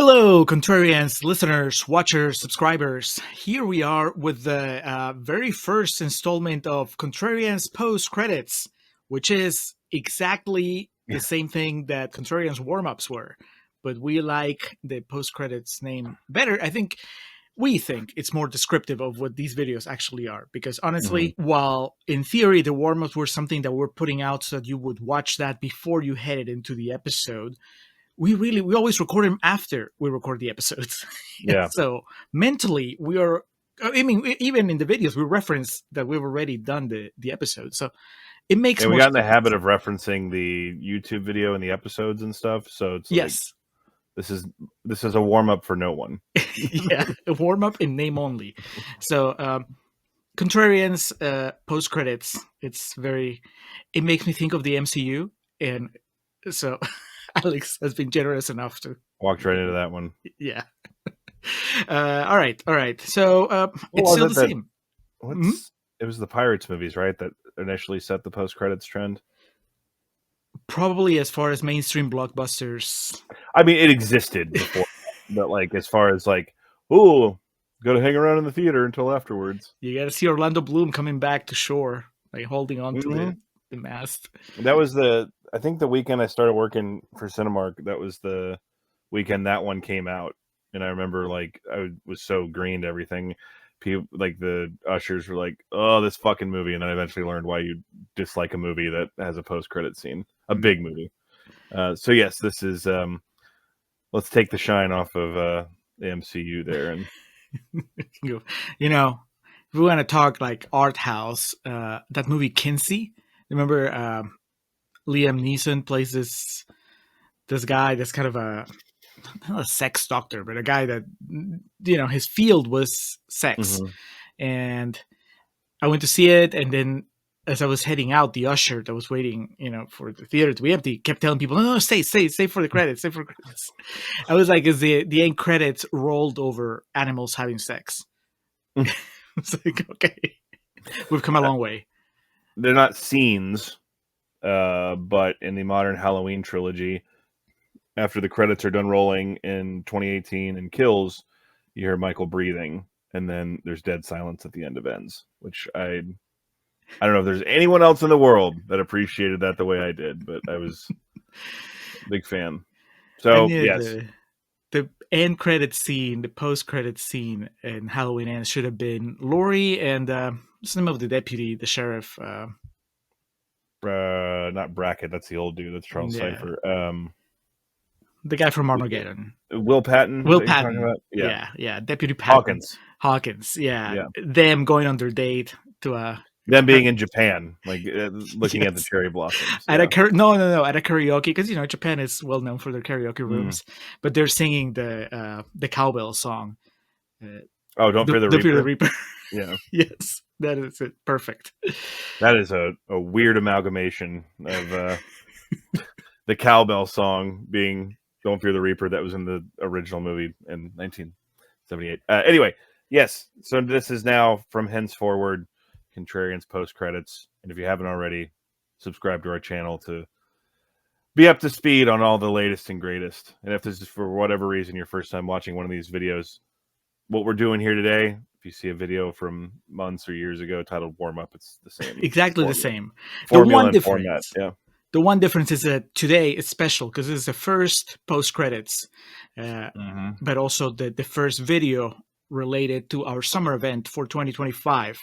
Hello, Contrarians, listeners, watchers, subscribers. Here we are with the very first installment of Contrarians Post Credits, which is exactly the same thing that Contrarians warm-ups were. But we like the post credits name better. We think it's more descriptive of what these videos actually are. Because honestly, while in theory the warm-ups were something that we're putting out so that you would watch that before you headed into the episode, we always record them after we record the episodes. Yeah. So mentally, we are. I mean, even in the videos, we reference that we've already done the episode. So it makes. We more got in the sense. habit of referencing the YouTube video and the episodes and stuff. So it's Yes. Like, this is a warm up for no one. Yeah, a warm up in name only. So Contrarians post credits. It makes me think of the MCU, and so Alex has been generous enough to Walked right into that one. Yeah. All right. So it's still the same. It was the Pirates movies, right? That initially set the post credits trend. Probably as far as mainstream blockbusters. I mean, it existed before, but like as far as like, got to hang around in the theater until afterwards. You got to see Orlando Bloom coming back to shore, like holding on to the mast. That was I think the weekend I started working for Cinemark, that was the weekend that one came out. And I remember like I was so green to everything. People like the ushers were like, "Oh, this fucking movie," and I eventually learned why you dislike a movie that has a post-credit scene, a big movie. So yes, this is. Let's take the shine off of the MCU there, and if we want to talk like art house, that movie Kinsey. Remember, Liam Neeson plays this guy that's kind of not a sex doctor, but a guy that, his field was sex. And I went to see it, and then as I was heading out, the usher that was waiting, for the theater to be empty kept telling people, no, stay for the credits, stay for the credits. I was like, as the end credits rolled over animals having sex. It's like, okay, we've come a long way. They're not scenes, but in the modern Halloween trilogy, after the credits are done rolling in 2018 and Kills, you hear Michael breathing, and then there's dead silence at the end of Ends, which I don't know if there's anyone else in the world that appreciated that the way I did, but I was a big fan. So, yes. The end credit scene, the post credit scene in Halloween Ends should have been Laurie and what's the name of the deputy, the sheriff? Not Brackett, that's the old dude. That's Charles Cypher. The guy from Armageddon. Will Patton? Yeah. Deputy Patton. Hawkins, yeah. Them going on their date to them being in Japan, like looking at the cherry blossoms. At a karaoke, because Japan is well known for their karaoke rooms, but they're singing the cowbell song. Don't fear the Reaper. Yeah. Yes, that is it. Perfect. That is a weird amalgamation of the cowbell song being "Don't Fear the Reaper" that was in the original movie in 1978. Anyway, yes. So this is now from henceforward Contrarians post credits, and if you haven't already, subscribe to our channel to be up to speed on all the latest and greatest. And if this is for whatever reason your first time watching one of these videos, what we're doing here today, if you see a video from months or years ago titled "Warm Up," it's the same. Exactly the same. The one difference, The one difference is that today is special because it's the first post credits, but also the first video related to our summer event for 2025.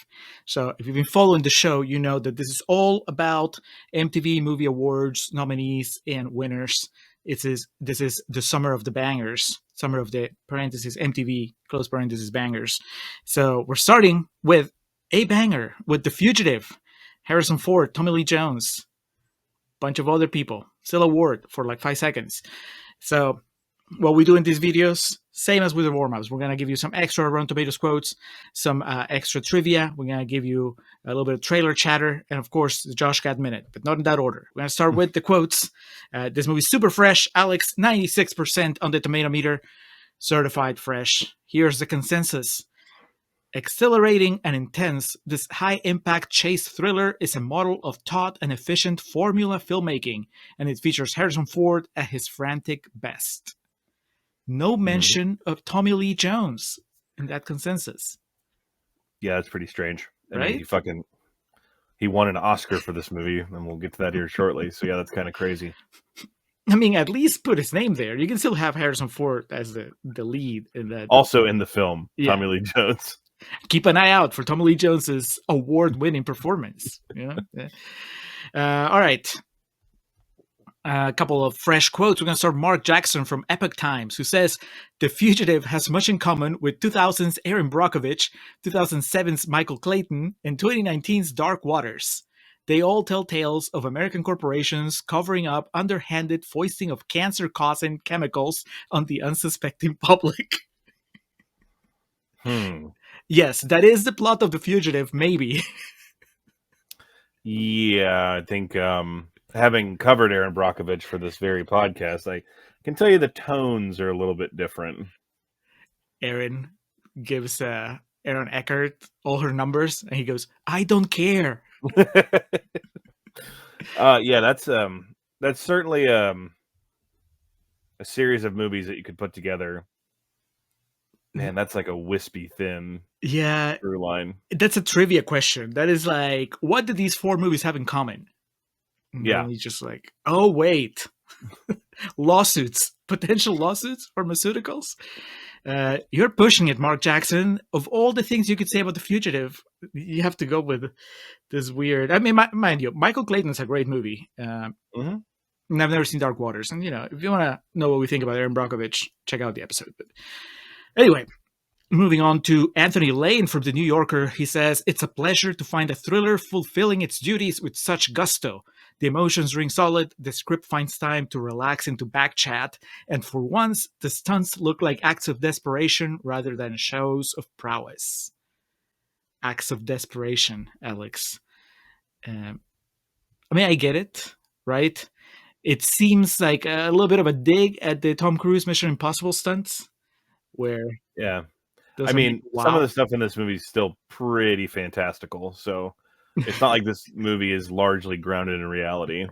So if you've been following the show, you know that this is all about MTV Movie Awards nominees and winners. This is the summer of the bangers, summer of the parentheses MTV close parentheses bangers. So we're starting with a banger with The Fugitive, Harrison Ford, Tommy Lee Jones, bunch of other people, still award for like 5 seconds. So what we do in these videos, same as with the warm-ups, we're going to give you some extra Rotten Tomatoes quotes, some extra trivia. We're going to give you a little bit of trailer chatter, and of course, the Josh Gad Minute, but not in that order. We're going to start with the quotes. This movie's super fresh. Alex, 96% on the tomato meter, certified fresh. Here's the consensus. Exhilarating and intense, this high-impact chase thriller is a model of taut and efficient formula filmmaking, and it features Harrison Ford at his frantic best. No mention of Tommy Lee Jones in that consensus. Yeah, that's pretty strange. I Right? mean, he won an Oscar for this movie, and we'll get to that here shortly. So yeah, that's kind of crazy. I mean, at least put his name there. You can still have Harrison Ford as the lead in that. Also in the film, Yeah. Tommy Lee Jones. Keep an eye out for Tommy Lee Jones's award-winning performance. All right. A couple of fresh quotes. We're going to start Mark Jackson from Epoch Times, who says, "The Fugitive has much in common with 2000's Erin Brockovich, 2007's Michael Clayton, and 2019's Dark Waters. They all tell tales of American corporations covering up underhanded foisting of cancer-causing chemicals on the unsuspecting public." Yes, that is the plot of The Fugitive, maybe. Yeah, I think having covered Erin Brockovich for this very podcast, I can tell you the tones are a little bit different. Erin gives Aaron Eckhart all her numbers, and he goes, "I don't care." Yeah, that's certainly a series of movies that you could put together. Man, that's like a wispy thin through line. That's a trivia question. That is like, what do these 4 movies have in common? And yeah. he's just like, oh, wait. Lawsuits. Potential lawsuits, pharmaceuticals. You're pushing it, Mark Jackson. Of all the things you could say about The Fugitive, you have to go with this weird... I mean, mind you, Michael Clayton's a great movie. And I've never seen Dark Waters. And, if you want to know what we think about Erin Brockovich, check out the episode. But anyway, moving on to Anthony Lane from The New Yorker. He says, "It's a pleasure to find a thriller fulfilling its duties with such gusto. The emotions ring solid, the script finds time to relax into backchat, and for once, the stunts look like acts of desperation rather than shows of prowess." Acts of desperation, Alex. I mean, I get it, right? It seems like a little bit of a dig at the Tom Cruise Mission Impossible stunts, where... Yeah. I mean, some of the stuff in this movie is still pretty fantastical, so it's not like this movie is largely grounded in reality.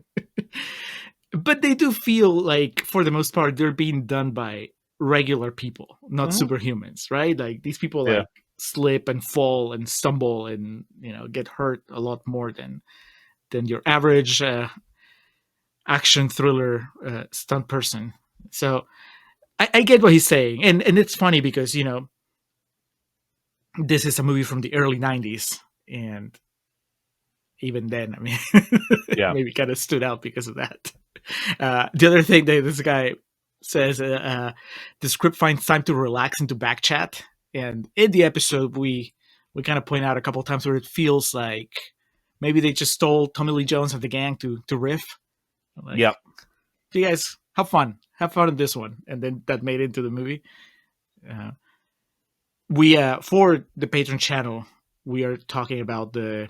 But they do feel like, for the most part, they're being done by regular people, not superhumans, right? Like, these people like slip and fall and stumble and, get hurt a lot more than your average action thriller stunt person. So I get what he's saying. And it's funny because, this is a movie from the early 90s, and even then, I mean, maybe kind of stood out because of that. The other thing that this guy says, the script finds time to relax into backchat, and in the episode, we kind of point out a couple of times where it feels like maybe they just stole Tommy Lee Jones and the gang to riff. Like, you guys have fun in this one, and then that made it into the movie. We for the Patreon channel, we are talking about the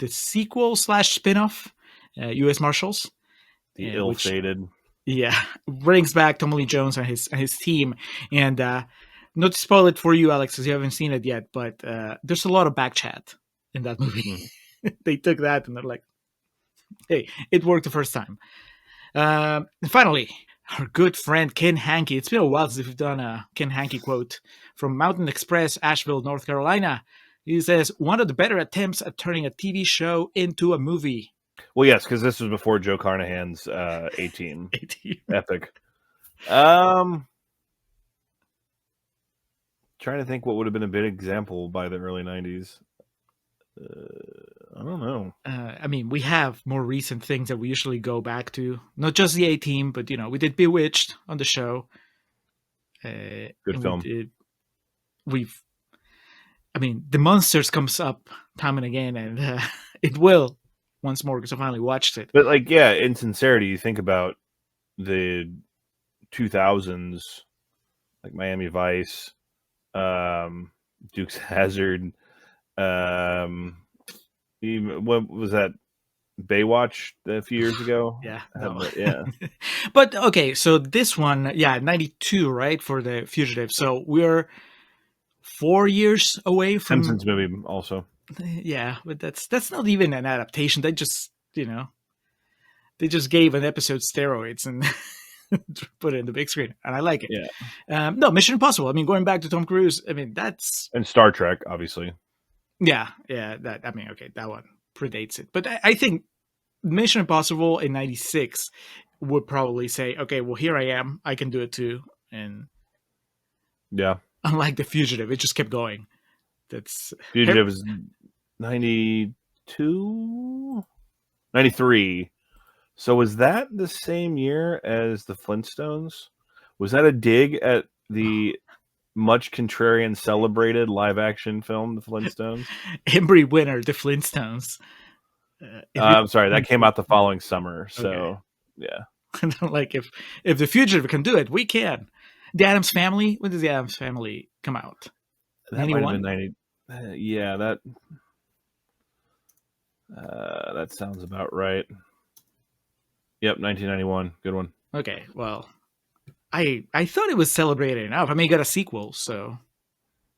sequel / spinoff, U.S. Marshals, the ill-fated. Brings back Tommy Lee Jones and his team, and not to spoil it for you, Alex, because you haven't seen it yet, but there's a lot of backchat in that movie. They took that and they're like, "Hey, it worked the first time." And finally, our good friend Ken Hankey. It's been a while since we've done a Ken Hankey quote from Mountain Express, Asheville, North Carolina. He says, "One of the better attempts at turning a TV show into a movie." Well, yes, because this was before Joe Carnahan's A-Team. Epic. Trying to think what would have been a big example by the early 90s. I don't know. I mean, we have more recent things that we usually go back to. Not just the A-Team, but, we did Bewitched on the show. Good film. The Monsters comes up time and again, and it will once more because I finally watched it. But, in sincerity, you think about the 2000s, like Miami Vice, Dukes Hazzard, what was that, Baywatch a few years ago? Yeah. But, okay, so this one, 92, right, for The Fugitive. So we're 4 years away from... Simpsons movie also. Yeah, but that's not even an adaptation. They just, they just gave an episode steroids and put it in the big screen, and I like it. Yeah. No, Mission Impossible. I mean, going back to Tom Cruise. I mean, that's and Star Trek, obviously. Yeah. Okay, that one predates it, but I think Mission Impossible in '96 would probably say, okay, well, here I am, I can do it too, and yeah, unlike The Fugitive, it just kept going. That's Fugitive is 92, 93. So was that the same year as the Flintstones? Was that a dig at the much contrarian celebrated live action film, The Flintstones? Embry winner, The Flintstones. I'm sorry, that came out the following summer. So Okay. yeah, like if The Fugitive can do it, we can. The Addams Family. When does The Addams Family come out? that might have been 90. Yeah, that sounds about right. Yep, 1991. Good one. Okay, well, I thought it was celebrated enough. I mean, it got a sequel, so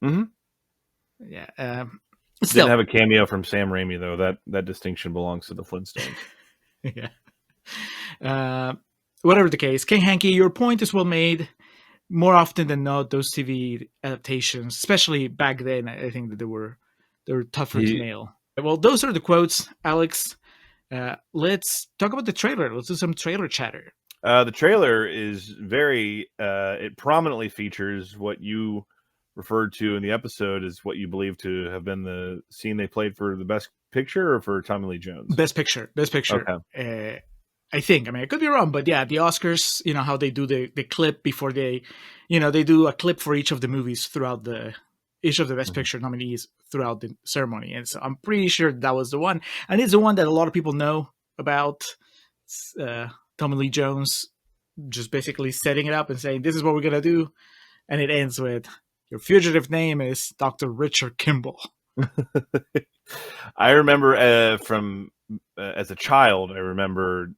yeah. Still, didn't have a cameo from Sam Raimi though. That distinction belongs to the Flintstones. yeah. Whatever the case, King Hanky, your point is well made. More often than not, those TV adaptations, especially back then, I think that they were tougher to nail. Well, those are the quotes, Alex. Let's talk about the trailer. Let's do some trailer chatter. The trailer is very. It prominently features what you referred to in the episode as what you believe to have been the scene they played for the Best Picture or for Tommy Lee Jones. Best Picture. Okay. I think. I mean, I could be wrong, but yeah, the Oscars. You know how they do the clip before they, they do a clip for each of the movies throughout each of the Best Picture nominees throughout the ceremony. And so I'm pretty sure that was the one. And it's the one that a lot of people know about. Tommy Lee Jones just basically setting it up and saying, this is what we're going to do. And it ends with, your fugitive name is Dr. Richard Kimball. I remember from as a child, I remember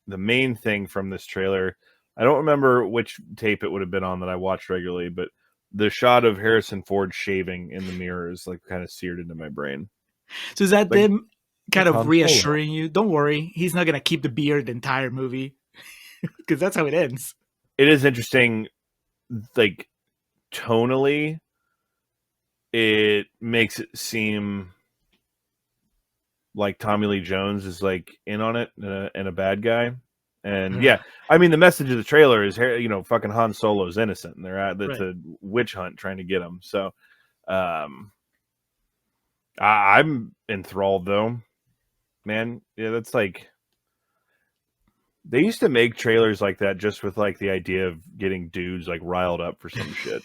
the main thing from this trailer. I don't remember which tape it would have been on that I watched regularly, but the shot of Harrison Ford shaving in the mirror is like kind of seared into my brain. So is that them kind of reassuring you? Don't worry, he's not going to keep the beard the entire movie, because that's how it ends. It is interesting, like tonally, it makes it seem like Tommy Lee Jones is like in on it and a bad guy. And yeah, I mean, the message of the trailer is, fucking Han Solo's innocent, and it's a witch hunt trying to get him. So, I'm enthralled though, man. Yeah, that's like, they used to make trailers like that just with like the idea of getting dudes like riled up for some shit.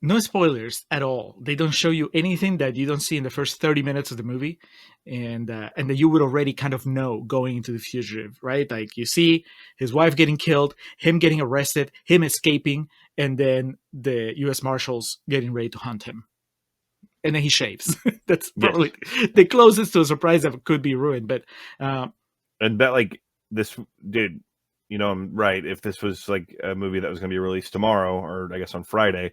No spoilers at all. They don't show you anything that you don't see in the first 30 minutes of the movie, and that you would already kind of know going into The Fugitive, right? Like, you see his wife getting killed, him getting arrested, him escaping, and then the U.S. Marshals getting ready to hunt him. And then he shaves. That's probably the closest to a surprise that could be ruined. But and bet like this did. I'm right. If this was like a movie that was going to be released tomorrow, or I guess on Friday,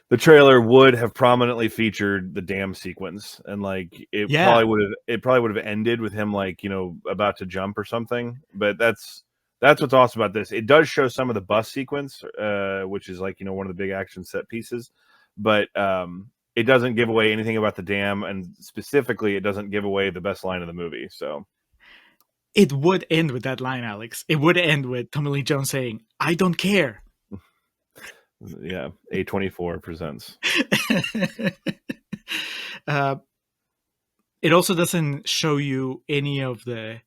the trailer would have prominently featured the dam sequence, and like it probably would have ended with him like about to jump or something. But that's what's awesome about this. It does show some of the bus sequence, which is like one of the big action set pieces, but it doesn't give away anything about the dam, and specifically, it doesn't give away the best line of the movie. So. It would end with that line, Alex. It would end with Tommy Lee Jones saying, "I don't care." Yeah, A24 presents. It also doesn't show you any of the,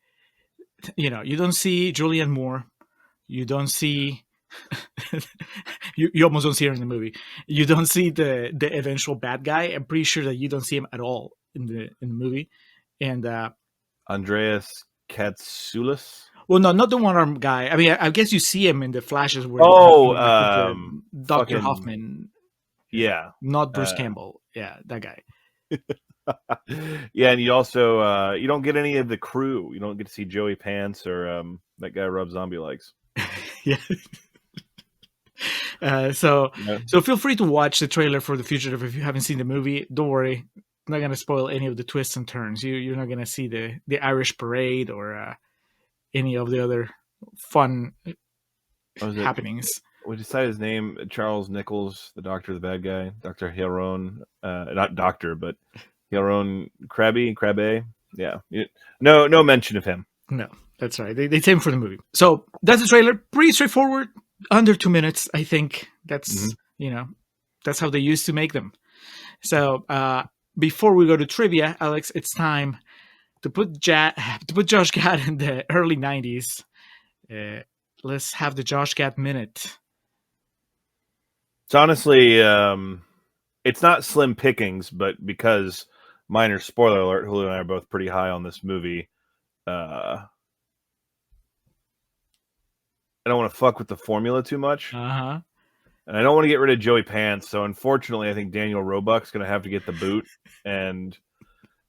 you don't see Julianne Moore. You don't see, you almost don't see her in the movie. You don't see the eventual bad guy. I'm pretty sure that you don't see him at all in the movie. And Andreas Katsoulis? Well, no, not the one-armed guy. I mean, I guess you see him in the flashes where Dr. Hoffman. Yeah. Not Bruce Campbell. Yeah, that guy. Yeah, and you also you don't get any of the crew. You don't get to see Joey Pants or that guy Rob Zombie likes. Yeah. So feel free to watch the trailer for The Fugitive if you haven't seen the movie. Don't worry. Not going to spoil any of the twists and turns. You're not going to see the Irish parade or any of the other fun happenings. We decided his name, Charles Nichols, the doctor, the bad guy, Dr. Hieron, not doctor, but Hieron Crabbe. Yeah. No mention of him. No, that's right. They take him for the movie. So that's the trailer. Pretty straightforward. Under 2 minutes, I think. That's, that's how they used to make them. So before we go to trivia, Alex, it's time to put Josh Gad in the early 90s. Let's have the Josh Gad Minute. It's honestly, it's not slim pickings, but because minor spoiler alert, Julio and I are both pretty high on this movie. I don't want to fuck with the formula too much. Uh-huh. And I don't want to get rid of Joey Pants. So unfortunately, I think Daniel Roebuck's going to have to get the boot. And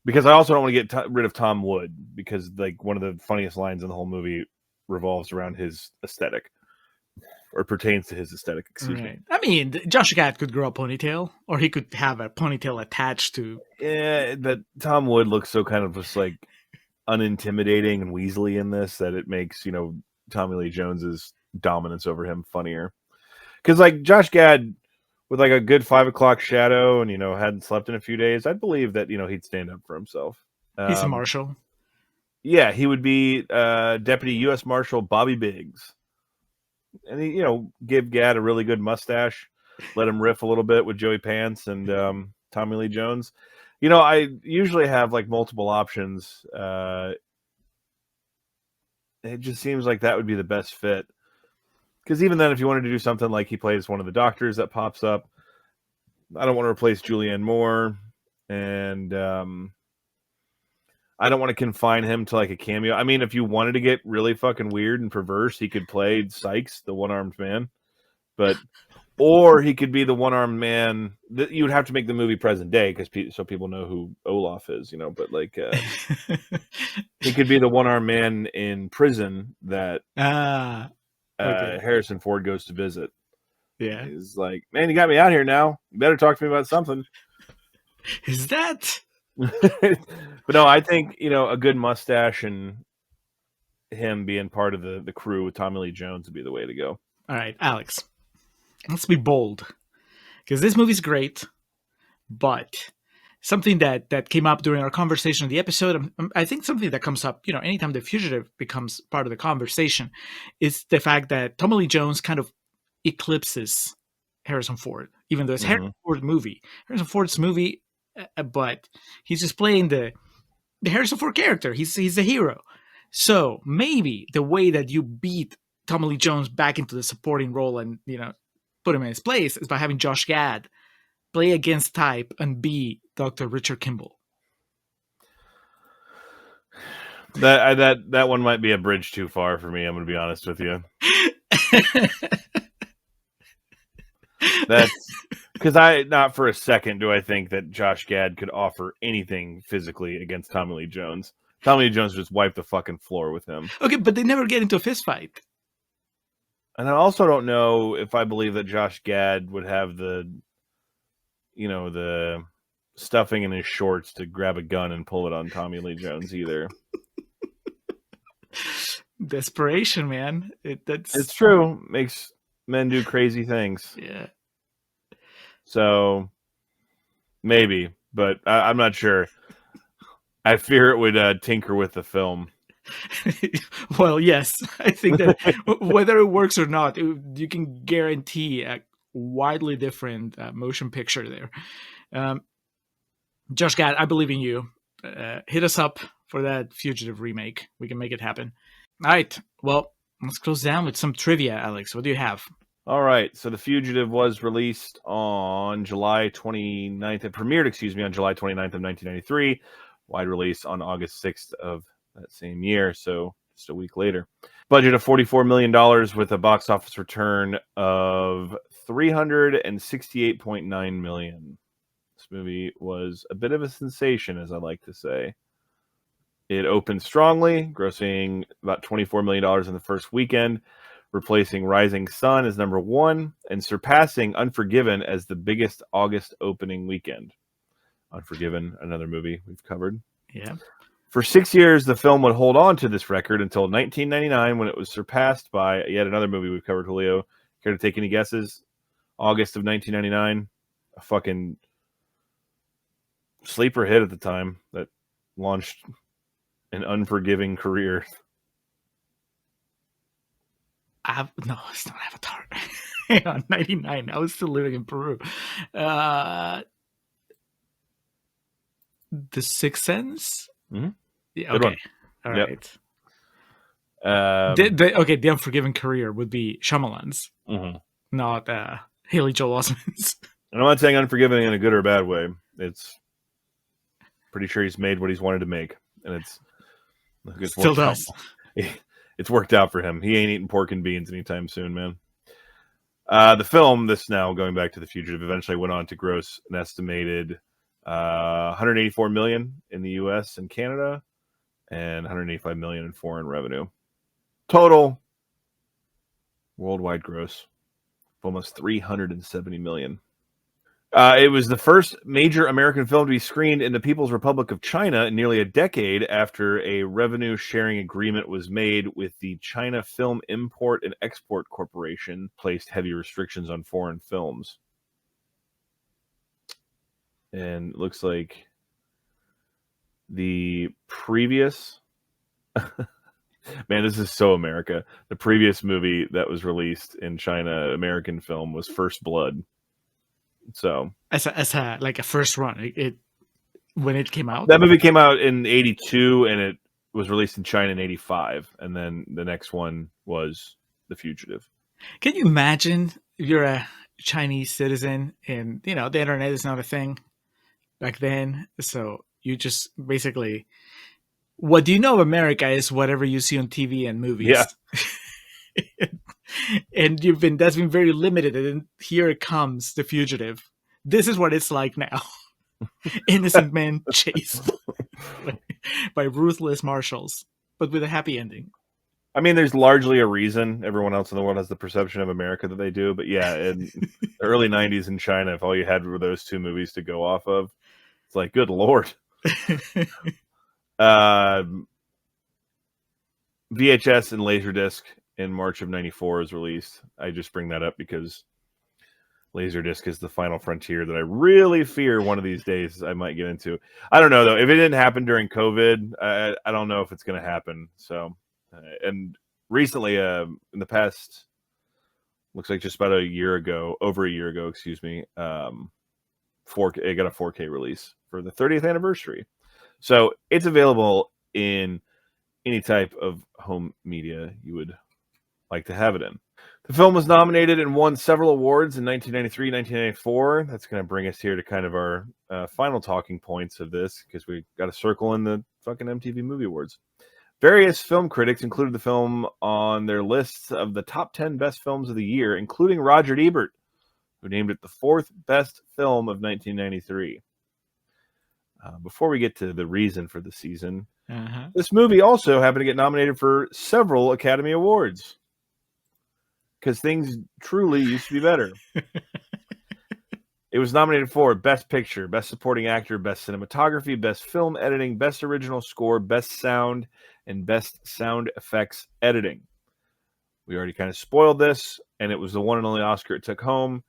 because I also don't want to get rid of Tom Wood, because like one of the funniest lines in the whole movie revolves around his aesthetic, or pertains to his aesthetic. Excuse me. I mean, Josh Gad could grow a ponytail, or he could have a ponytail attached to. Yeah, but Tom Wood looks so kind of just like unintimidating and weaselly in this that it makes, Tommy Lee Jones's dominance over him funnier. Because like Josh Gad with like a good 5 o'clock shadow and hadn't slept in a few days, I'd believe that he'd stand up for himself. He's a marshal. Yeah, he would be Deputy U.S. Marshal Bobby Biggs, and he give Gad a really good mustache, let him riff a little bit with Joey Pants and Tommy Lee Jones. I usually have like multiple options. It just seems like that would be the best fit. Because even then, if you wanted to do something like he plays one of the doctors that pops up, I don't want to replace Julianne Moore, and I don't want to confine him to like a cameo. I mean, if you wanted to get really fucking weird and perverse, he could play Sykes, the one-armed man, or he could be the one-armed man. You would have to make the movie present day so people know who Olaf is, But like, he could be the one-armed man in prison that Harrison Ford goes to visit. Yeah, he's like, man, you got me out here now. You better talk to me about something. Is that? But no, I think a good mustache and him being part of the crew with Tommy Lee Jones would be the way to go. All right, Alex, let's be bold, because this movie's great, but something that came up during our conversation of the episode, I think something that comes up anytime The Fugitive becomes part of the conversation, is the fact that Tommy Lee Jones kind of eclipses Harrison Ford, even though it's Harrison Ford's movie, but he's just playing the Harrison Ford character. He's the hero. So maybe the way that you beat Tommy Lee Jones back into the supporting role and put him in his place is by having Josh Gad play against type and be Dr. Richard Kimball. That one might be a bridge too far for me. I'm going to be honest with you. That's because not for a second do I think that Josh Gad could offer anything physically against Tommy Lee Jones. Tommy Lee Jones just wiped the fucking floor with him. Okay, but they never get into a fist fight. And I also don't know if I believe that Josh Gad would have the stuffing in his shorts to grab a gun and pull it on Tommy Lee Jones either. Desperation, man. It's true. Makes men do crazy things. Yeah. So maybe, but I'm not sure. I fear it would tinker with the film. Well, yes. I think that whether it works or not, you can guarantee a widely different motion picture there. Josh Gad, I believe in you. Hit us up for that Fugitive remake. We can make it happen. All right. Well, let's close down with some trivia, Alex. What do you have? All right. So The Fugitive was released on July 29th. It premiered, on July 29th of 1993. Wide release on August 6th of that same year. So just a week later. Budget of $44 million with a box office return of $368.9 million. This movie was a bit of a sensation, as I like to say. It opened strongly, grossing about $24 million in the first weekend, replacing Rising Sun as number one, and surpassing Unforgiven as the biggest August opening weekend. Unforgiven, another movie we've covered. Yeah. For 6 years, the film would hold on to this record until 1999, when it was surpassed by yet another movie we've covered, Julio. Care to take any guesses? August of 1999. A fucking sleeper hit at the time that launched an unforgiving career. No, it's not Avatar. Hang on, 99. I was still living in Peru. The Sixth Sense? Mm-hmm. Yeah, Good okay. one. All Yep. right. The Unforgiven Career would be Shyamalan's, not Haley Joel Osment's. And I'm not saying Unforgiven in a good or bad way. It's pretty sure he's made what he's wanted to make, and it's Still does. It's worked out for him. He ain't eating pork and beans anytime soon, man. The film, this now going back to The Fugitive, eventually went on to gross an estimated $184 million in the U.S. and Canada, and $185 million in foreign revenue. Total worldwide gross of almost $370 million. It was the first major American film to be screened in the People's Republic of China nearly a decade after a revenue-sharing agreement was made with the China Film Import and Export Corporation, placed heavy restrictions on foreign films. And it looks like the previous... Man, this is so America. The previous movie that was released in China, American film, was First Blood. So as a first run, when it came out, that movie came out in 82 and it was released in China in 85, and then the next one was The Fugitive. Can you imagine if you're a Chinese citizen and the internet is not a thing back then, so you just basically, what do you know of America is whatever you see on TV and movies. Yeah. And that's been very limited, and here it comes, The Fugitive. This is what it's like now. Innocent men chased by ruthless marshals, but with a happy ending. I mean, there's largely a reason everyone else in the world has the perception of America that they do, but yeah, in the early 90s in China, if all you had were those two movies to go off of, it's like, good Lord. VHS and Laserdisc in March of 94 was released. I just bring that up because Laserdisc is the final frontier that I really fear one of these days I might get into. I don't know, though. If it didn't happen during COVID, I don't know if it's going to happen. So, and recently, in the past, looks like just about over a year ago, excuse me, 4K, it got a 4K release for the 30th anniversary. So it's available in any type of home media you would like to have it in. The film was nominated and won several awards in 1993, 1994. That's going to bring us here to kind of our final talking points of this, because we got to circle in the fucking MTV Movie Awards. Various film critics included the film on their lists of the top 10 best films of the year, including Roger Ebert, who named it the fourth best film of 1993. Before we get to the reason for the season, this movie also happened to get nominated for several Academy Awards, because things truly used to be better. It was nominated for Best Picture, Best Supporting Actor, Best Cinematography, Best Film Editing, Best Original Score, Best Sound, and Best Sound Effects Editing. We already kind of spoiled this, and it was the one and only Oscar it took home.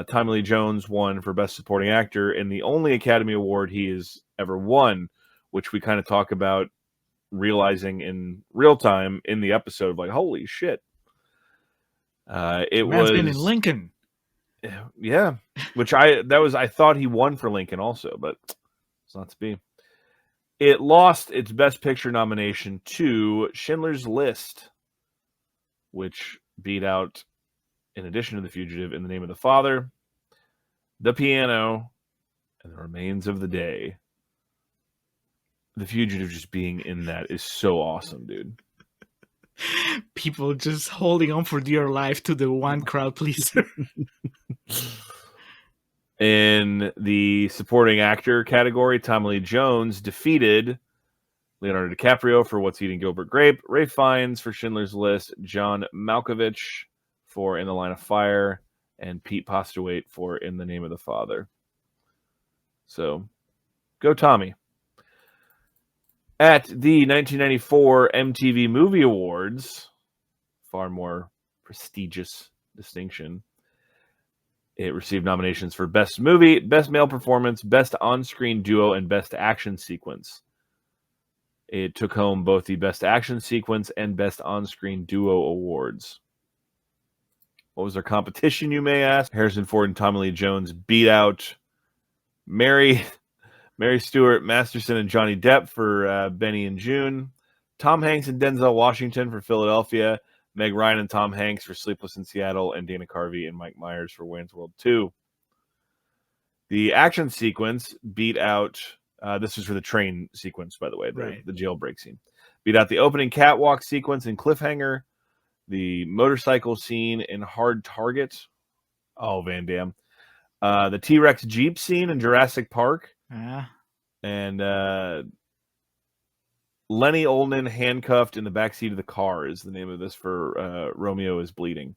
Tommy Lee Jones won for Best Supporting Actor, and the only Academy Award he has ever won, which we kind of talk about realizing in real time in the episode, like, holy shit. It was been in Lincoln. Yeah, I thought he won for Lincoln also, but it's not to be. It lost its Best Picture nomination to Schindler's List, which beat out, in addition to The Fugitive, In the Name of the Father, The Piano, and The Remains of the Day. The Fugitive just being in that is so awesome, dude. People just holding on for dear life to the one crowd pleaser. In the supporting actor category, Tommy Lee Jones defeated Leonardo DiCaprio for What's Eating Gilbert Grape, Ralph Fiennes for Schindler's List, John Malkovich for In the Line of Fire, and Pete Postlewaite for In the Name of the Father. So, go Tommy. At the 1994 MTV Movie Awards, far more prestigious distinction, it received nominations for Best Movie, Best Male Performance, Best On-Screen Duo, and Best Action Sequence. It took home both the Best Action Sequence and Best On-Screen Duo awards. What was their competition, you may ask? Harrison Ford and Tommy Lee Jones beat out Mary Stuart Masterson and Johnny Depp for Benny and June, Tom Hanks and Denzel Washington for Philadelphia, Meg Ryan and Tom Hanks for Sleepless in Seattle, and Dana Carvey and Mike Myers for Wayne's World 2. The action sequence beat out, this was for the train sequence, by the way, the jailbreak scene. Beat out the opening catwalk sequence in Cliffhanger, the motorcycle scene in Hard Target. Oh, Van Damme. The T-Rex Jeep scene in Jurassic Park. And Lenny Olden handcuffed in the backseat of the car is the name of this for Romeo is Bleeding.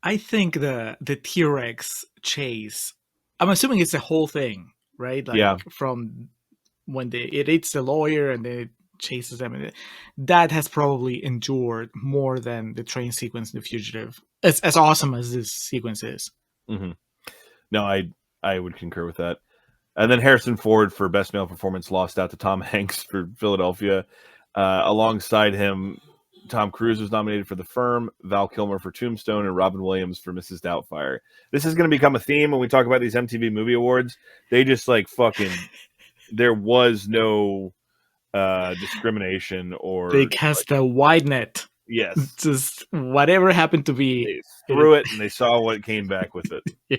I think the T-Rex chase, I'm assuming it's the whole thing, right? Like, yeah. From when it eats the lawyer and then it chases them. That has probably endured more than the train sequence in The Fugitive. As awesome as this sequence is. Mm-hmm. No, I would concur with that. And then Harrison Ford for Best Male Performance lost out to Tom Hanks for Philadelphia. Alongside him, Tom Cruise was nominated for The Firm, Val Kilmer for Tombstone, and Robin Williams for Mrs. Doubtfire. This is going to become a theme when we talk about these MTV Movie Awards. They just there was no discrimination or... They cast a wide net. Yes. Just whatever happened to be. They threw it and they saw what came back with it. Yeah.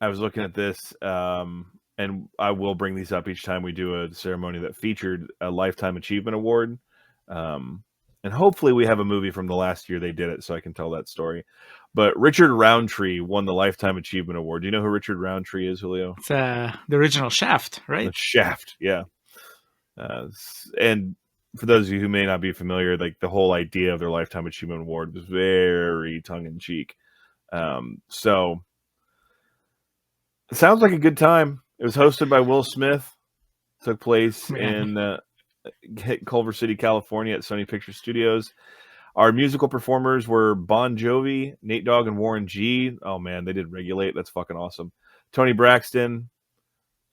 I was looking at this, and I will bring these up each time we do a ceremony that featured a Lifetime Achievement Award. And hopefully we have a movie from the last year they did it so I can tell that story. But Richard Roundtree won the Lifetime Achievement Award. Do you know who Richard Roundtree is, Julio? It's the original Shaft, right? The Shaft, yeah. And for those of you who may not be familiar, like the whole idea of their Lifetime Achievement Award was very tongue-in-cheek. So it sounds like a good time. It was hosted by Will Smith. Took place in Culver City, California at Sony Picture Studios. Our musical performers were Bon Jovi, Nate Dogg, and Warren G. Oh, man, they did Regulate. That's fucking awesome. Tony Braxton.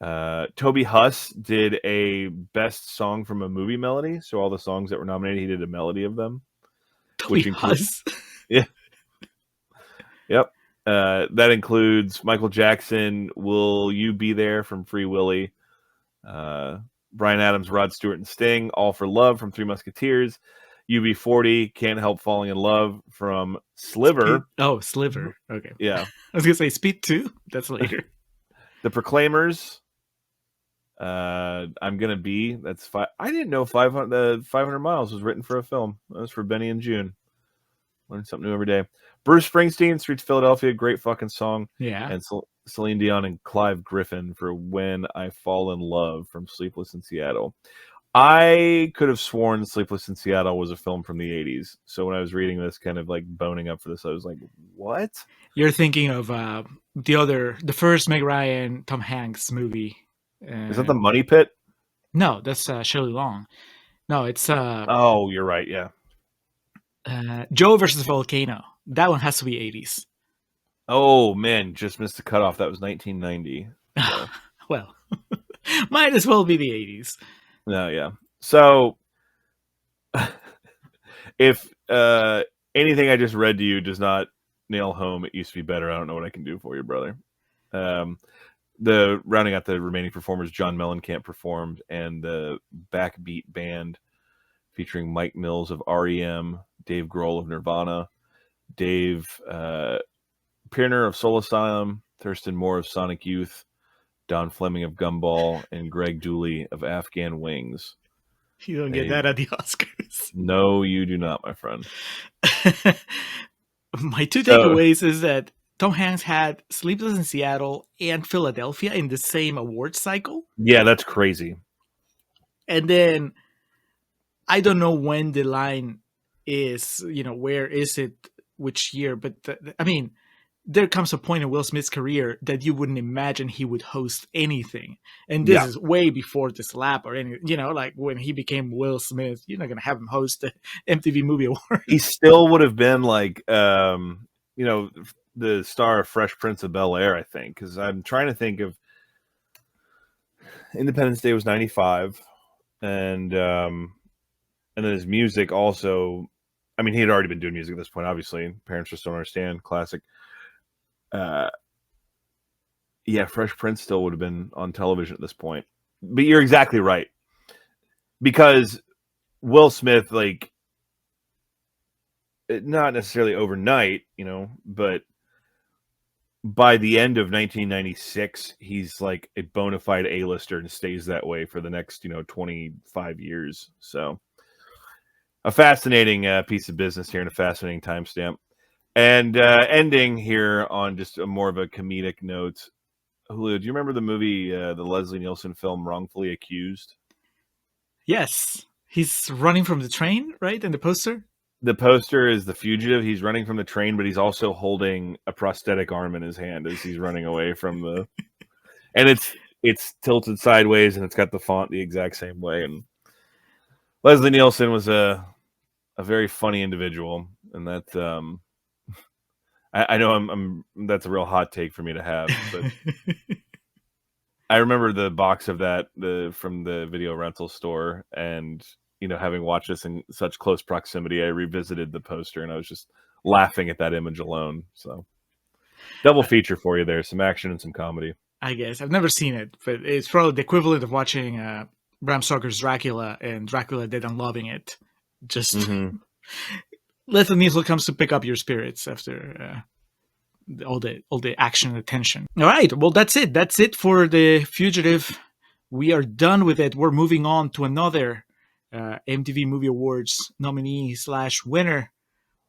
Toby Huss did a best song from a movie melody. So all the songs that were nominated, he did a melody of them. Toby Huss? Yeah. Yep. That includes Michael Jackson, Will You Be There from Free Willy, Bryan Adams, Rod Stewart, and Sting, All for Love from Three Musketeers, UB40, Can't Help Falling in Love from Sliver. Sliver. Okay. Yeah. I was going to say Speed 2. That's later. The Proclaimers. I'm Gonna Be. That's five. I didn't know 500 Miles was written for a film. That was for Benny and June. Learn something new every day. Bruce Springsteen, Streets of Philadelphia, great fucking song. Yeah. And Celine Dion and Clive Griffin for When I Fall in Love from Sleepless in Seattle. I could have sworn Sleepless in Seattle was a film from the 80s. So when I was reading this, kind of like boning up for this, I was like, what? You're thinking of the first Meg Ryan, Tom Hanks movie. Is that The Money Pit? No, that's Shelley Long. No, it's... oh, you're right, yeah. Joe versus Volcano. That one has to be 80s. Oh, man, just missed the cutoff. That was 1990. So. Well, might as well be the 80s. No, yeah. So, if anything I just read to you does not nail home, it used to be better. I don't know what I can do for you, brother. The rounding out the remaining performers, John Mellencamp performed, and the Backbeat Band featuring Mike Mills of REM, Dave Grohl of Nirvana, Dave Pirner of Soul Asylum, Thurston Moore of Sonic Youth, Don Fleming of Gumball, and Greg Dooley of Afghan Wings. You don't get that at the Oscars. No, you do not, my friend. My two takeaways is that Tom Hanks had Sleepless in Seattle and Philadelphia in the same award cycle. Yeah, that's crazy. And then I don't know when the line is, where is it, which year, but I mean, there comes a point in Will Smith's career that you wouldn't imagine he would host anything. And this is way before the slap or any, like when he became Will Smith, you're not going to have him host the MTV Movie Awards. He still would have been like, the star of Fresh Prince of Bel-Air, I think, because I'm trying to think of Independence Day was 95, and then his music also, I mean, he had already been doing music at this point, obviously. Parents Just Don't Understand, classic. Fresh Prince still would have been on television at this point. But you're exactly right. Because Will Smith, like, not necessarily overnight, but by the end of 1996, he's like a bona fide A-lister and stays that way for the next, 25 years. So a fascinating piece of business here and a fascinating timestamp. And ending here on just a more of a comedic note. Julio, do you remember the movie, the Leslie Nielsen film Wrongfully Accused? Yes. He's running from the train, right? In the poster? The poster is the fugitive. He's running from the train, but he's also holding a prosthetic arm in his hand as he's running away from the... And it's tilted sideways, and it's got the font the exact same way. And Leslie Nielsen was a very funny individual, and that... I know I'm that's a real hot take for me to have, but I remember the box of that from the video rental store, and having watched this in such close proximity, I revisited the poster and I was just laughing at that image alone. So double feature for you there, some action and some comedy. I guess I've never seen it, but it's probably the equivalent of watching Bram Stoker's Dracula and Dracula Dead and loving it. Just Leslie Nielsen comes to pick up your spirits after all the action and attention. All right, well, that's it. That's it for The Fugitive. We are done with it. We're moving on to another MTV Movie Awards nominee/winner.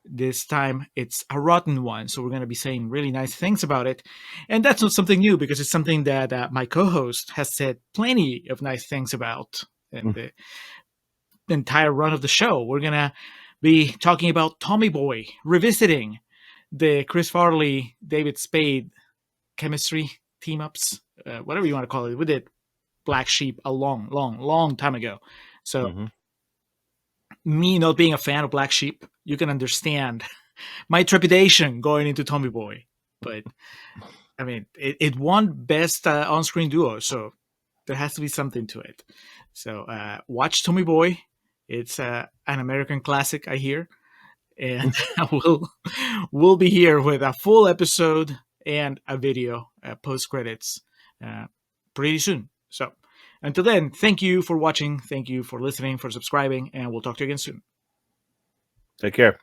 This time it's a rotten one, so we're going to be saying really nice things about it. And that's not something new, because it's something that my co-host has said plenty of nice things about in the entire run of the show. We're going to be talking about Tommy Boy, revisiting the Chris Farley, David Spade chemistry team-ups, whatever you want to call it. We did Black Sheep a long time ago. So me not being a fan of Black Sheep, you can understand my trepidation going into Tommy Boy. But, I mean, it won Best On-Screen Duo, so there has to be something to it. So watch Tommy Boy. It's an American classic, I hear. And we'll be here with a full episode and a video post-credits pretty soon. So until then, thank you for watching. Thank you for listening, for subscribing, and we'll talk to you again soon. Take care.